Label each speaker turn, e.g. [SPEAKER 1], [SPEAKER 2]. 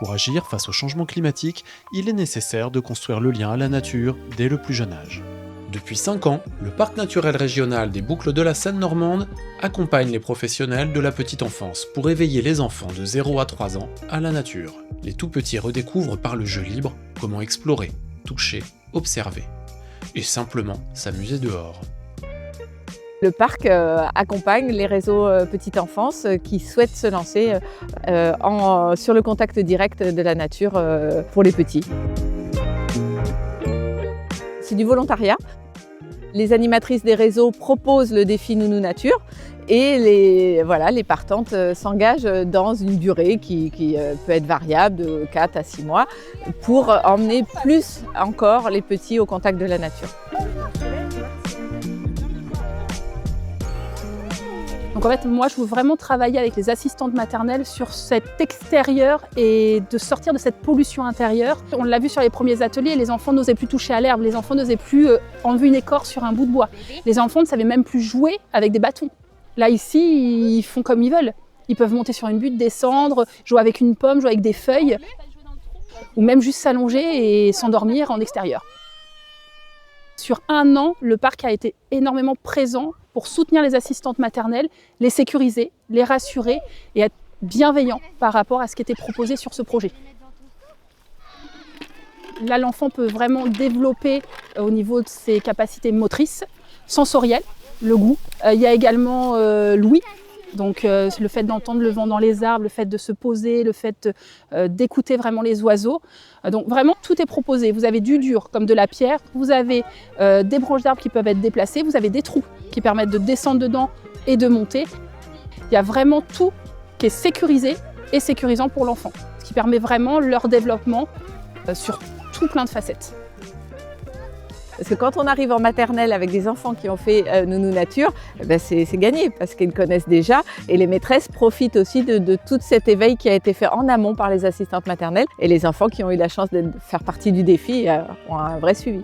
[SPEAKER 1] Pour agir face au changement climatique, il est nécessaire de construire le lien à la nature dès le plus jeune âge. Depuis 5 ans, le Parc naturel régional des Boucles de la Seine normande accompagne les professionnels de la petite enfance pour éveiller les enfants de 0 à 3 ans à la nature. Les tout-petits redécouvrent par le jeu libre comment explorer, toucher, observer et simplement s'amuser dehors.
[SPEAKER 2] Le parc accompagne les réseaux petite enfance qui souhaitent se lancer sur le contact direct de la nature pour les petits. C'est du volontariat. Les animatrices des réseaux proposent le défi Nounou Nature et les partantes s'engagent dans une durée qui peut être variable de 4 à 6 mois pour emmener plus encore les petits au contact de la nature.
[SPEAKER 3] Donc en fait, moi, je veux vraiment travailler avec les assistantes maternelles sur cet extérieur et de sortir de cette pollution intérieure. On l'a vu sur les premiers ateliers, les enfants n'osaient plus toucher à l'herbe, les enfants n'osaient plus enlever une écorce sur un bout de bois. Les enfants ne savaient même plus jouer avec des bâtons. Là, ici, ils font comme ils veulent. Ils peuvent monter sur une butte, descendre, jouer avec une pomme, jouer avec des feuilles, ou même juste s'allonger et s'endormir en extérieur. Sur 1 an, le parc a été énormément présent pour soutenir les assistantes maternelles, les sécuriser, les rassurer et être bienveillant par rapport à ce qui était proposé sur ce projet. Là, l'enfant peut vraiment développer au niveau de ses capacités motrices, sensorielles, le goût. Il y a également l'ouïe, donc le fait d'entendre le vent dans les arbres, le fait de se poser, le fait d'écouter vraiment les oiseaux. Donc vraiment, tout est proposé. Vous avez du dur comme de la pierre, vous avez des branches d'arbres qui peuvent être déplacées, vous avez des trous qui permettent de descendre dedans et de monter. Il y a vraiment tout qui est sécurisé et sécurisant pour l'enfant, ce qui permet vraiment leur développement sur tout plein de facettes.
[SPEAKER 2] Parce que quand on arrive en maternelle avec des enfants qui ont fait Nounou Nature, c'est gagné parce qu'ils connaissent déjà et les maîtresses profitent aussi de tout cet éveil qui a été fait en amont par les assistantes maternelles et les enfants qui ont eu la chance de faire partie du défi ont un vrai suivi.